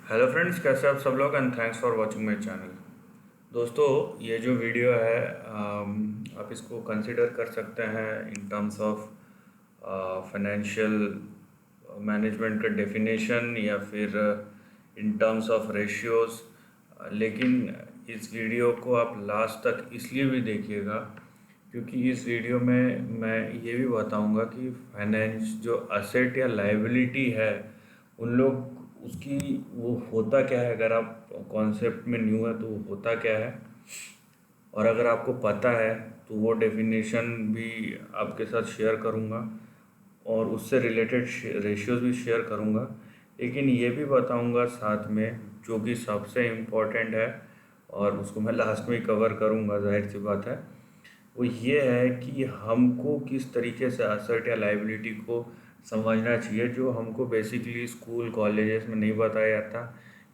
Hello friends, कैसे आप सब लोग and thanks for watching my channel. दोस्तों, ये जो वीडियो है आप इसको कंसिडर कर सकते हैं in terms of financial management का डेफिनेशन या फिर इन टर्म्स ऑफ रेशियोज। लेकिन इस वीडियो को आप लास्ट तक इसलिए भी देखिएगा क्योंकि इस वीडियो में मैं ये भी बताऊंगा कि फाइनेंस जो असेट या लायबिलिटी है उन लोग उसकी वो होता क्या है। अगर आप कॉन्सेप्ट में न्यू है तो वो होता क्या है, और अगर आपको पता है तो वो डेफिनेशन भी आपके साथ शेयर करूँगा और उससे रिलेटेड रेशियोज भी शेयर करूँगा। लेकिन ये भी बताऊँगा साथ में जो कि सबसे इम्पोर्टेंट है, और उसको मैं लास्ट में कवर करूँगा, जाहिर सी बात है। वो ये है कि हमको किस तरीके से एसेट या लायबिलिटी को समझना चाहिए, जो हमको बेसिकली स्कूल कॉलेजेस में नहीं बताया जाता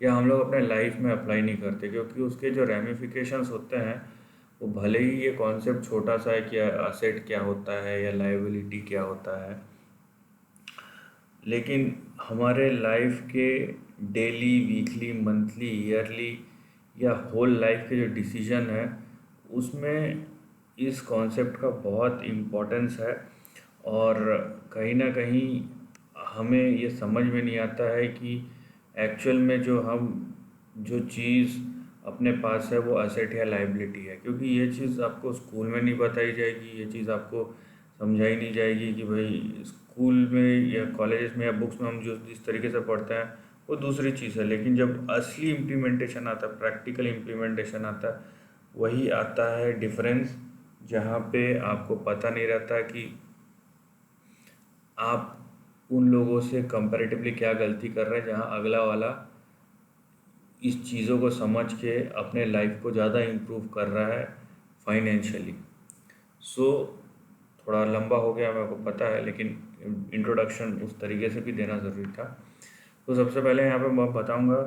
या हम लोग अपने लाइफ में अप्लाई नहीं करते, क्योंकि उसके जो रेमिफिकेशंस होते हैं वो भले ही ये कॉन्सेप्ट छोटा सा है कि एसेट क्या होता है या लायबिलिटी क्या होता है, लेकिन हमारे लाइफ के डेली, वीकली, मंथली, ईयरली या होल लाइफ के जो डिसीजन है उसमें इस कॉन्सेप्ट का बहुत इम्पोर्टेंस है। और कहीं ना कहीं हमें ये समझ में नहीं आता है कि एक्चुअल में जो चीज़ अपने पास है वो एसेट या लायबिलिटी है, क्योंकि ये चीज़ आपको स्कूल में नहीं बताई जाएगी, ये चीज़ आपको समझाई नहीं जाएगी कि भाई स्कूल में या कॉलेजेस में या बुक्स में हम जो जिस तरीके से पढ़ते हैं वो दूसरी चीज़ है। लेकिन जब असली इम्प्लीमेंटेशन आता है, प्रैक्टिकल इम्प्लीमेंटेशन आता है, वही आता है डिफरेंस, जहाँ पे आपको पता नहीं रहता कि आप उन लोगों से कंपैरेटिवली क्या गलती कर रहे हैं, जहाँ अगला वाला इस चीज़ों को समझ के अपने लाइफ को ज़्यादा इम्प्रूव कर रहा है फाइनेंशियली। सो थोड़ा लंबा हो गया मेरे को पता है, लेकिन इंट्रोडक्शन उस तरीके से भी देना ज़रूरी था। तो सबसे पहले यहाँ पे मैं बताऊँगा,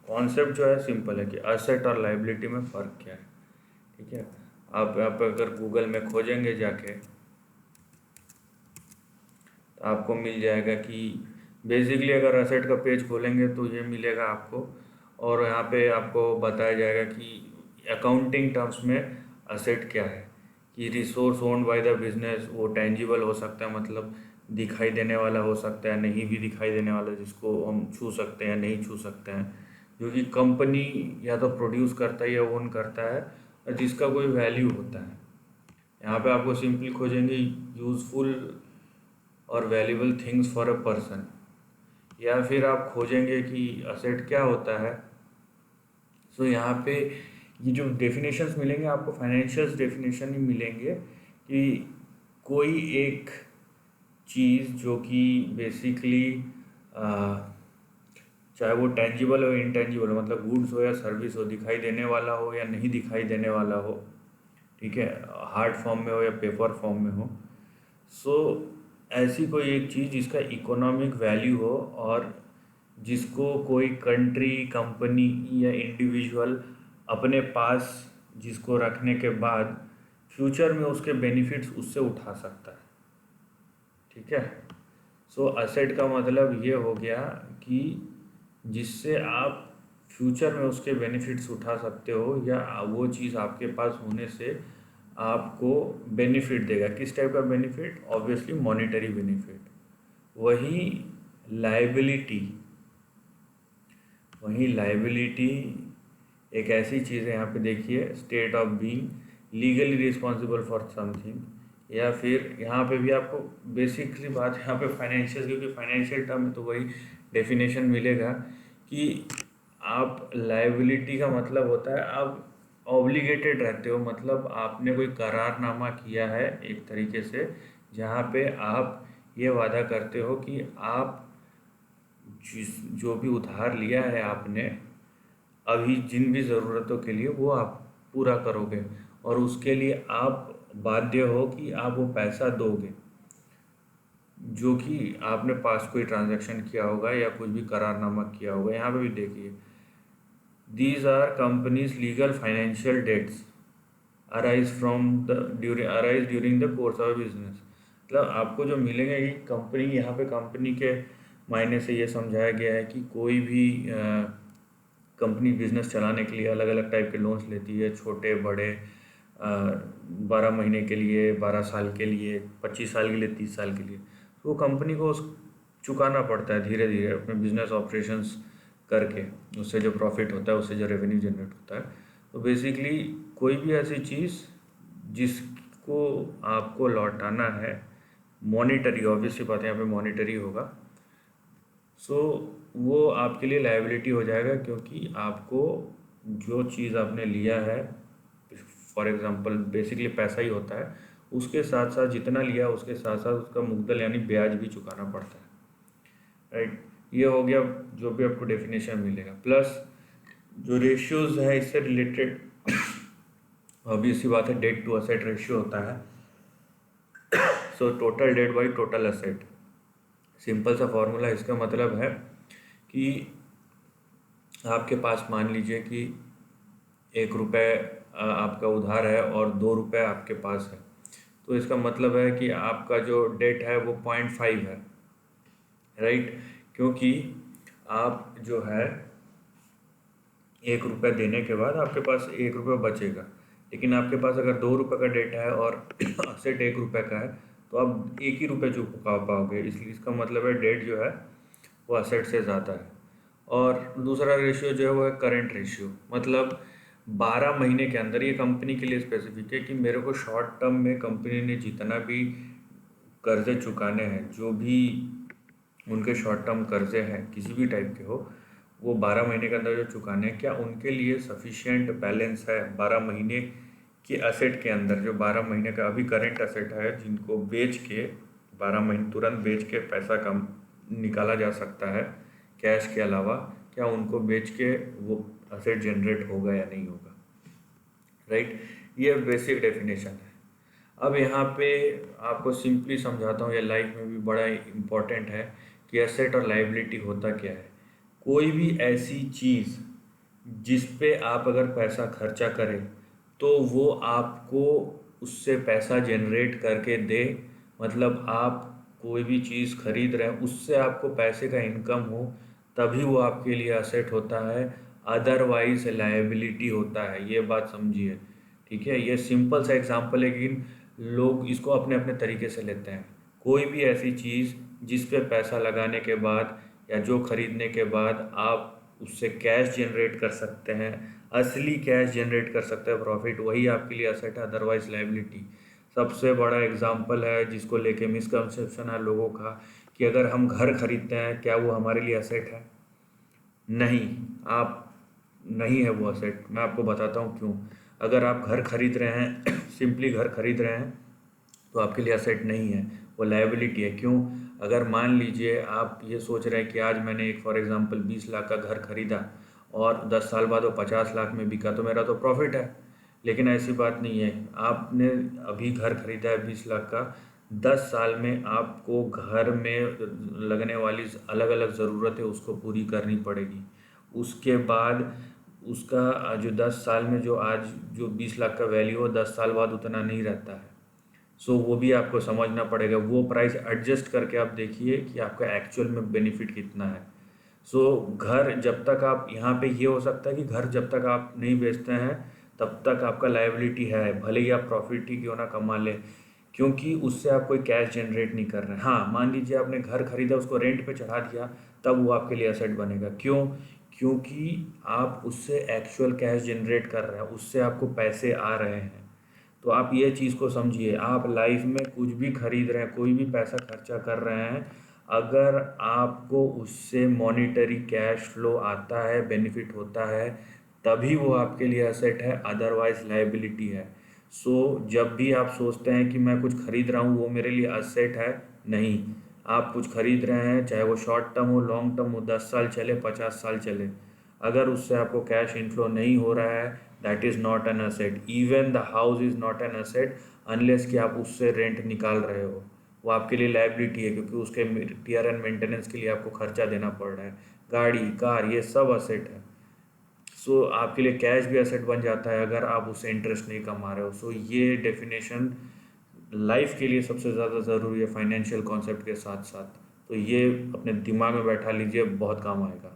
कॉन्सेप्ट जो है सिंपल है कि एसेट और लायबिलिटी में फ़र्क क्या है। ठीक है, आप यहाँ पे अगर गूगल में खोजेंगे जाके तो आपको मिल जाएगा कि बेसिकली अगर एसेट का पेज खोलेंगे तो ये मिलेगा आपको, और यहाँ पे आपको बताया जाएगा कि अकाउंटिंग टर्म्स में एसेट क्या है। कि resource owned by the business, वो टेंजिबल हो सकता है, मतलब दिखाई देने वाला हो सकता है, नहीं भी दिखाई देने वाला, जिसको हम छू सकते हैं नहीं छू सकते हैं, जो कि कंपनी या तो प्रोड्यूस करता है या ओन करता है, और जिसका कोई वैल्यू होता है। यहाँ पे आपको सिंपली खोजेंगे यूज़फुल और valuable things for a person, या फिर आप खोजेंगे कि असेट क्या होता है। सो यहाँ पे ये जो डेफिनेशंस मिलेंगे आपको, फाइनेंशियल डेफिनेशन ही मिलेंगे कि कोई एक चीज़ जो कि बेसिकली चाहे वो टेंजिबल हो इंटेंजिबल हो, मतलब गुड्स हो या सर्विस हो, दिखाई देने वाला हो या नहीं दिखाई देने वाला हो, ठीक है, हार्ड फॉर्म में हो या पेपर फॉर्म में हो। सो ऐसी कोई एक चीज़ जिसका इकोनॉमिक वैल्यू हो, और जिसको कोई कंट्री, कंपनी या इंडिविजुअल अपने पास, जिसको रखने के बाद फ्यूचर में उसके बेनिफिट्स उससे उठा सकता है। ठीक है, सो असेट का मतलब ये हो गया कि जिससे आप फ्यूचर में उसके बेनिफिट्स उठा सकते हो, या वो चीज़ आपके पास होने से आपको बेनिफिट देगा। किस टाइप का बेनिफिट? Obviously monetary benefit. वही लायबिलिटी वही लायबिलिटी एक ऐसी चीज़ है, यहाँ पे देखिए, state of being legally responsible for something, या फिर यहाँ पे भी आपको बेसिकली बात यहाँ पे फाइनेंशियल, क्योंकि फाइनेंशियल टर्म में तो वही डेफिनेशन मिलेगा कि आप लायबिलिटी का मतलब होता है आप ऑब्लिगेटेड रहते हो, मतलब आपने कोई करारनामा किया है एक तरीके से, जहाँ पे आप ये वादा करते हो कि आप जो भी उधार लिया है आपने अभी जिन भी ज़रूरतों के लिए, वो आप पूरा करोगे, और उसके लिए आप बाध्य हो कि आप वो पैसा दोगे, जो कि आपने पास कोई ट्रांजैक्शन किया होगा या कुछ भी करारनामा किया होगा। यहाँ पे भी देखिए, these are companies legal financial debts arise during the course of business. मतलब आपको जो मिलेंगे कि कंपनी, यहाँ पे कंपनी के मायने से ये समझाया गया है कि कोई भी कंपनी बिजनेस चलाने के लिए अलग अलग टाइप के लोन्स लेती है, छोटे बड़े, 12 महीने के लिए, 12 साल के लिए, 25 साल के लिए, 30 साल के लिए। तो वो कंपनी को चुकाना पड़ता है धीरे धीरे अपने बिजनेस ऑपरेशंस करके, उससे जो प्रॉफिट होता है, उससे जो रेवेन्यू जनरेट होता है। तो बेसिकली कोई भी ऐसी चीज़ जिसको आपको लौटाना है, मॉनिटरी, ऑब्वियसली बात है यहाँ पे मॉनिटरी होगा, सो वो आपके लिए लायबिलिटी हो जाएगा, क्योंकि आपको जो चीज़ आपने लिया है, फॉर एग्जांपल बेसिकली पैसा ही होता है, उसके साथ साथ जितना लिया उसके साथ साथ उसका मुद्दल यानी ब्याज भी चुकाना पड़ता है, राइट। ये हो गया जो भी आपको डेफिनेशन मिलेगा। प्लस जो रेशियोज है इससे रिलेटेड, ऑब्वियसली बात है डेट टू असेट रेशियो होता है। So total date by total asset, simple सा फॉर्मूला। इसका मतलब है कि आपके पास मान लीजिए कि 1 रुपये आपका उधार है और 2 रुपये आपके पास है, तो इसका मतलब है कि आपका जो डेट है वो 0.5 है, राइट। क्योंकि आप जो है 1 रुपये देने के बाद आपके पास 1 रुपये बचेगा, लेकिन आपके पास अगर 2 रुपये का डेट है और असेट 1 रुपये का है, तो आप 1 ही रुपये चुका पाओगे। इसलिए इसका मतलब है डेट जो है वो असेट से ज़्यादा है। और दूसरा रेशियो जो है वो है करंट रेशियो, मतलब 12 महीने के अंदर, ये कंपनी के लिए स्पेसिफिक है कि मेरे को शॉर्ट टर्म में कंपनी ने जितना भी कर्जे चुकाने हैं, जो भी उनके शॉर्ट टर्म कर्जे हैं किसी भी टाइप के हो, वो 12 महीने के अंदर जो चुकाने हैं, क्या उनके लिए सफिशिएंट बैलेंस है 12 महीने के असेट के अंदर। जो 12 महीने का अभी करंट असेट है, जिनको बेच के 12 महीने तुरंत बेच के पैसा कम निकाला जा सकता है कैश के अलावा, क्या उनको बेच के वो असेट जनरेट होगा या नहीं होगा, राइट। ये बेसिक डेफिनेशन है। अब यहाँ पे आपको सिंपली समझाता हूँ, ये लाइफ में भी बड़ा इम्पोर्टेंट है कि एसेट और लाइबिलिटी होता क्या है। कोई भी ऐसी चीज़ जिस पे आप अगर पैसा खर्चा करें तो वो आपको उससे पैसा जनरेट करके दे, मतलब आप कोई भी चीज़ खरीद रहे हैं उससे आपको पैसे का इनकम हो, तभी वो आपके लिए असेट होता है, अदरवाइज लायबिलिटी होता है। ये बात समझिए, ठीक है। ये सिंपल सा एग्जांपल है, लेकिन लोग इसको अपने अपने तरीके से लेते हैं। कोई भी ऐसी चीज़ जिस पे पैसा लगाने के बाद या जो खरीदने के बाद आप उससे कैश जनरेट कर सकते हैं, असली कैश जनरेट कर सकते हैं, प्रॉफिट, वही आपके लिए असेट है, अदरवाइज लायबिलिटी। सबसे बड़ा एग्जांपल है जिसको लेके मिसकंसेप्शन है लोगों का, कि अगर हम घर खरीदते हैं क्या वो हमारे लिए असेट है? नहीं, आप नहीं है वो असेट। मैं आपको बताता हूँ क्यों। अगर आप घर खरीद रहे हैं सिंपली घर खरीद रहे हैं, तो आपके लिए असेट नहीं है, वो लायबिलिटी है। क्यों? अगर मान लीजिए आप ये सोच रहे हैं कि आज मैंने एक फॉर एग्जांपल 20 लाख का घर खरीदा और 10 साल बाद वो 50 लाख में बिका, तो मेरा तो प्रॉफिट है। लेकिन ऐसी बात नहीं है। आपने अभी घर खरीदा है 20 लाख का, 10 साल में आपको घर में लगने वाली अलग अलग ज़रूरतें उसको पूरी करनी पड़ेगी। उसके बाद उसका जो 10 साल में जो आज जो 20 लाख का वैल्यू हो, 10 साल बाद उतना नहीं रहता है। सो वो भी आपको समझना पड़ेगा। वो प्राइस एडजस्ट करके आप देखिए कि आपका एक्चुअल में बेनिफिट कितना है। सो घर जब तक आप, यहाँ पे ये हो सकता है कि घर जब तक आप नहीं बेचते हैं तब तक आपका लायबिलिटी है, भले ही आप प्रॉफिट ही क्यों ना कमा लें, क्योंकि उससे आप कोई कैश जनरेट नहीं कर रहे हैं। हाँ, मान लीजिए आपने घर खरीदा, उसको रेंट पे चढ़ा दिया, तब वो आपके लिए एसेट बनेगा। क्यों? क्योंकि आप उससे एक्चुअल कैश जनरेट कर रहे हैं, उससे आपको पैसे आ रहे हैं। तो आप ये चीज़ को समझिए, आप लाइफ में कुछ भी खरीद रहे हैं, कोई भी पैसा खर्चा कर रहे हैं, अगर आपको उससे मॉनिटरी कैश फ्लो आता है, बेनिफिट होता है, तभी वो आपके लिए एसेट है, अदरवाइज लायबिलिटी है। सो जब भी आप सोचते हैं कि मैं कुछ खरीद रहा हूँ वो मेरे लिए एसेट है, नहीं। आप कुछ खरीद रहे हैं, चाहे वो शॉर्ट टर्म हो, लॉन्ग टर्म हो, 10 साल चले, 50 साल चले, अगर उससे आपको कैश इनफ्लो नहीं हो रहा है, that is not an asset. Even the house is not an asset unless कि आप उससे रेंट निकाल रहे हो। वो आपके लिए लायबिलिटी है, क्योंकि उसके टीयर एंड मेंटेनेंस के लिए आपको खर्चा देना पड़ रहा है। गाड़ी, कार, ये सब असेट है। सो आपके लिए कैश भी असेट बन जाता है अगर आप उससे इंटरेस्ट नहीं कमा रहे हो। सो ये डेफिनेशन लाइफ के लिए सबसे ज़्यादा ज़रूरी है फाइनेंशियल कॉन्सेप्ट के साथ साथ। तो ये अपने दिमाग में बैठा लीजिए, बहुत काम आएगा।